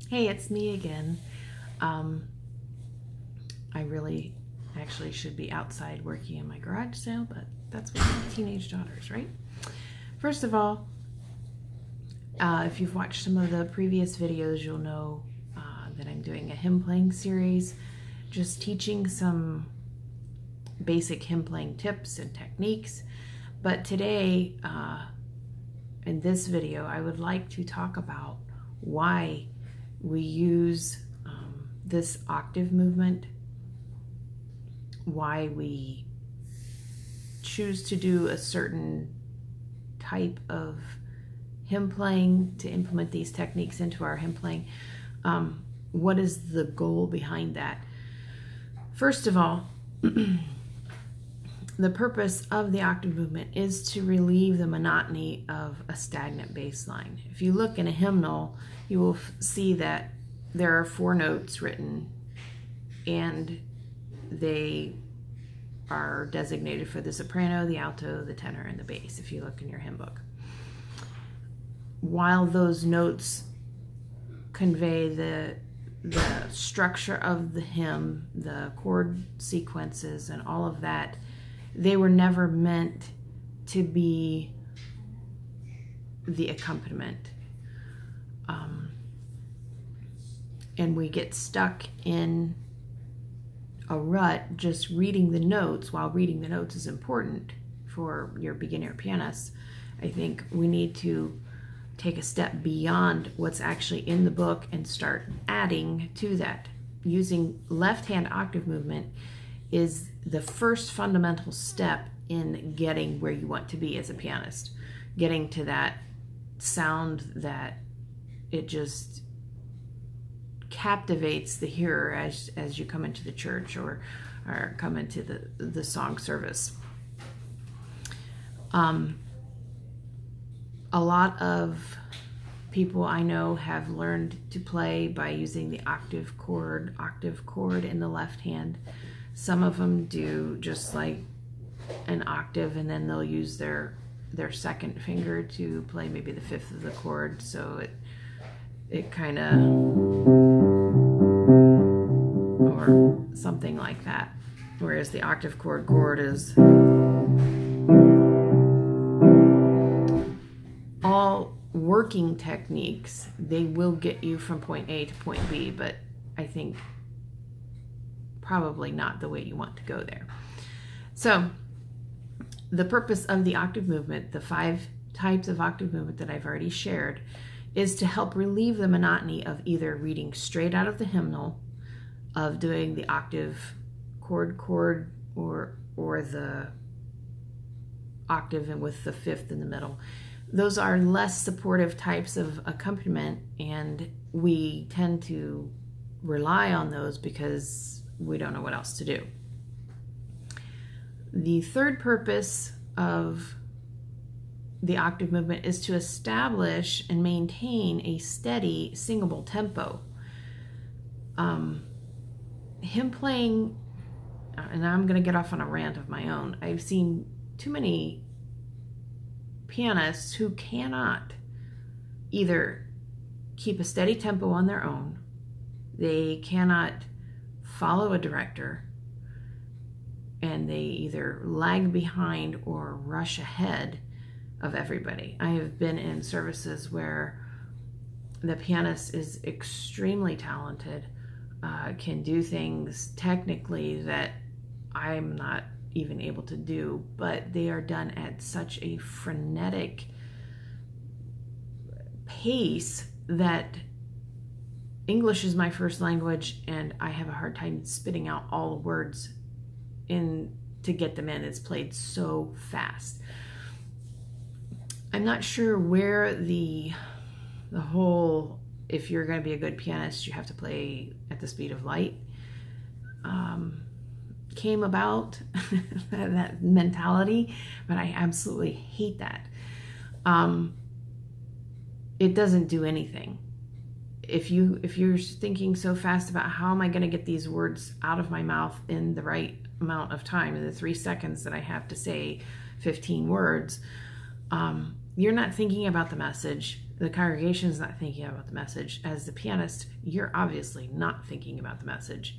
Hey, it's me again. I really actually should be outside working in my garage sale, but that's what my teenage daughters, right? First of all, if you've watched some of the previous videos, you'll know that I'm doing a hymn playing series, just teaching some basic hymn playing tips and techniques. But today, in this video, I would like to talk about why we use this octave movement, why we choose to do a certain type of hymn playing to implement these techniques into our hymn playing. What is the goal behind that? First of all, the purpose of the octave movement is to relieve the monotony of a stagnant bass line. If you look in a hymnal, you will see that there are 4 notes written, and they are designated for the soprano, the alto, the tenor, and the bass, if you look in your hymn book. While those notes convey the structure of the hymn, the chord sequences, and all of that, they were never meant to be the accompaniment. And we get stuck in a rut just reading the notes. While reading the notes is important for your beginner pianist, I think we need to take a step beyond what's actually in the book and start adding to that. Using left-hand octave movement is the first fundamental step in getting where you want to be as a pianist, getting to that sound that it just captivates the hearer as you come into the church or come into the song service. A lot of people I know have learned to play by using the octave chord in the left hand. Some of them do just like an octave, and then they'll use their second finger to play maybe the 5th of the chord, so it kind of, or something like that. Whereas the octave chord is all working techniques. They will get you from point A to point B, but I think probably not the way you want to go there. So the purpose of the octave movement, the 5 types of octave movement that I've already shared, is to help relieve the monotony of either reading straight out of the hymnal, of doing the octave chord, or the octave and with the 5th in the middle. Those are less supportive types of accompaniment, and we tend to rely on those because we don't know what else to do. The third purpose of the octave movement is to establish and maintain a steady singable tempo. Hymn playing, and I'm going to get off on a rant of my own, I've seen too many pianists who cannot either keep a steady tempo on their own, they cannot follow a director, and they either lag behind or rush ahead of everybody. I have been in services where the pianist is extremely talented, can do things technically that I'm not even able to do, but they are done at such a frenetic pace that English is my first language, and I have a hard time spitting out all the words to get them in. It's played so fast. I'm not sure where the whole, if you're going to be a good pianist, you have to play at the speed of light, came about, that mentality, but I absolutely hate that. It doesn't do anything. If you're thinking so fast about how am I going to get these words out of my mouth in the right amount of time, in the 3 seconds that I have to say 15 words, you're not thinking about the message. the congregation is not thinking about the message. As the pianist, you're obviously not thinking about the message.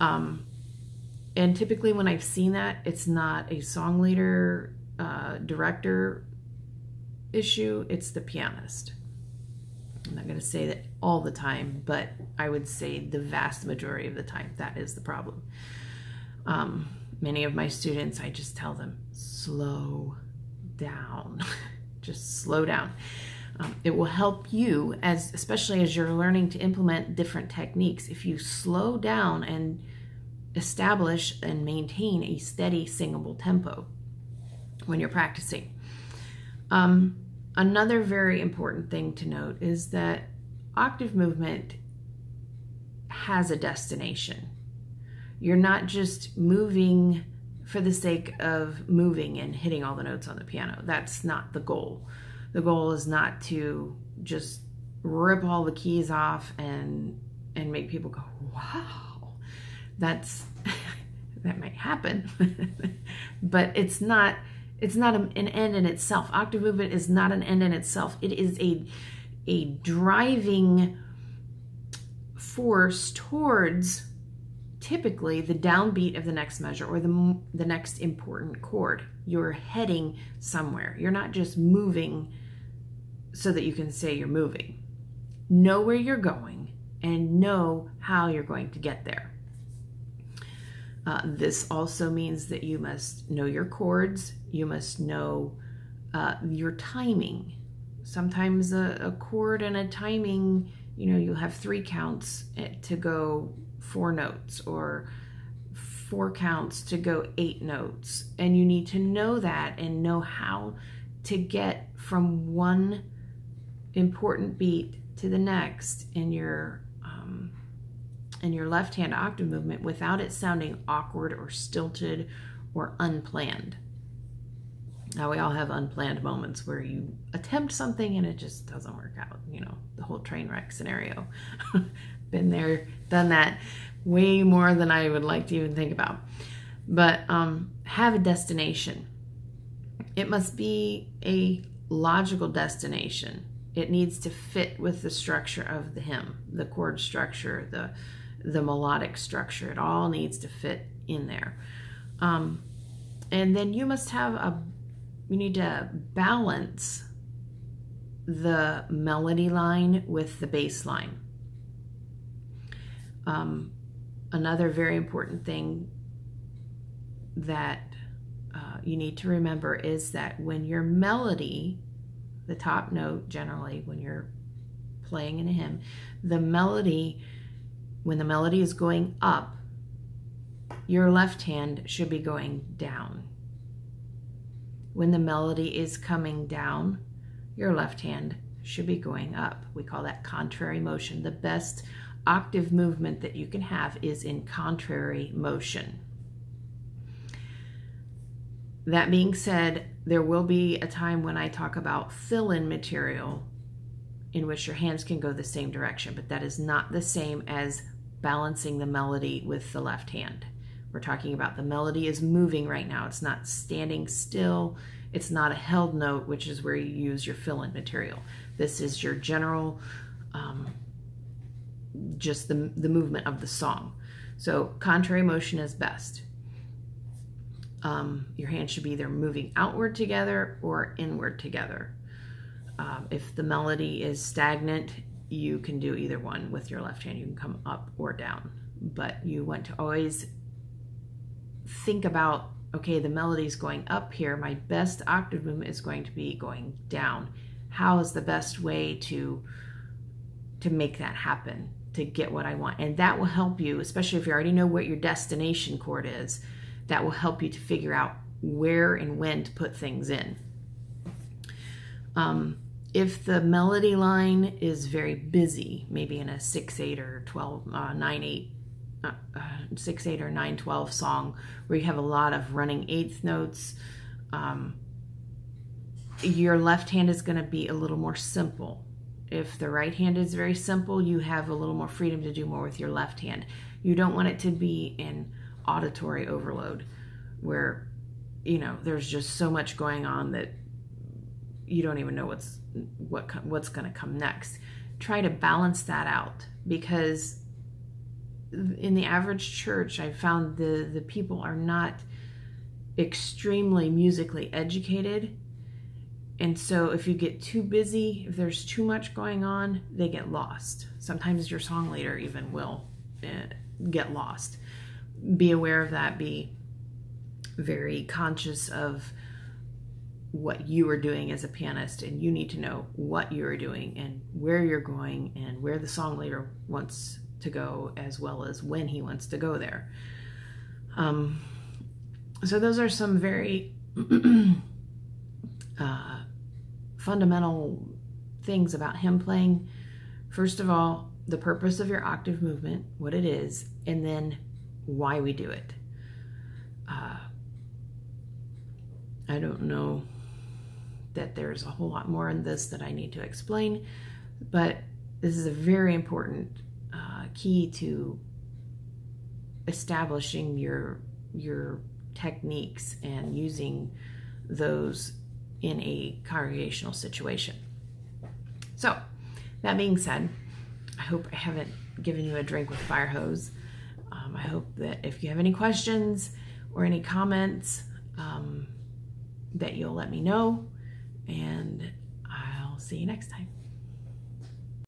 And typically when I've seen that, it's not a song leader, director issue, it's the pianist. I'm not going to say that all the time, but I would say the vast majority of the time that is the problem. Many of my students, I just tell them, slow down. Just slow down. It will help you, especially as you're learning to implement different techniques. If you slow down and establish and maintain a steady singable tempo when you're practicing. Another very important thing to note is that octave movement has a destination. You're not just moving for the sake of moving and hitting all the notes on the piano. That's not the goal. The goal is not to just rip all the keys off and make people go, wow. That might happen, but it's not an end in itself. Octave movement is not an end in itself. It is a driving force towards typically the downbeat of the next measure or the next important chord. You're heading somewhere. You're not just moving so that you can say you're moving. Know where you're going and know how you're going to get there. This also means that you must know your chords. You must know your timing. Sometimes a chord and a timing, you'll have 3 counts to go 4 notes or 4 counts to go 8 notes. And you need to know that and know how to get from one important beat to the next in your left hand octave movement without it sounding awkward or stilted or unplanned. Now, we all have unplanned moments where you attempt something and it just doesn't work out, the whole train wreck scenario. Been there, done that way more than I would like to even think about. But have a destination. It must be a logical destination. It needs to fit with the structure of the hymn, the chord structure, the melodic structure. It all needs to fit in there. And then you need to balance the melody line with the bass line. Another very important thing that you need to remember is that when your melody, the top note generally when you're playing in a hymn, when the melody is going up, your left hand should be going down. When the melody is coming down, your left hand should be going up. We call that contrary motion. The best octave movement that you can have is in contrary motion. That being said, there will be a time when I talk about fill-in material in which your hands can go the same direction, but that is not the same as balancing the melody with the left hand. We're talking about the melody is moving right now. It's not standing still. It's not a held note, which is where you use your fill-in material. This is your general, just the movement of the song. So contrary motion is best. Your hands should be either moving outward together or inward together. If the melody is stagnant, you can do either one with your left hand. You can come up or down, but you want to always think about, okay, the melody is going up here. My best octave movement is going to be going down. How is the best way to make that happen, to get what I want? And that will help you, especially if you already know what your destination chord is, that will help you to figure out where and when to put things in. If the melody line is very busy, maybe in a 6/8 or 12, 9/8, 6/8 or 9/12 song where you have a lot of running eighth notes, your left hand is going to be a little more simple. If the right hand is very simple, you have a little more freedom to do more with your left hand. You don't want it to be in auditory overload where, there's just so much going on that you don't even know what's going to come next. Try to balance that out, because in the average church, I found the people are not extremely musically educated. And so if you get too busy, if there's too much going on, they get lost. Sometimes your song leader even will get lost. Be aware of that. Be very conscious of what you are doing as a pianist, and you need to know what you are doing and where you're going and where the song leader wants to go, as well as when he wants to go there. So those are some very fundamental things about hymn playing. First of all, the purpose of your octave movement, what it is, and then why we do it. I don't know that there's a whole lot more in this that I need to explain, but this is a very important key to establishing your techniques and using those in a congregational situation. So, that being said, I hope I haven't given you a drink with a fire hose. I hope that if you have any questions or any comments, that you'll let me know, and I'll see you next time.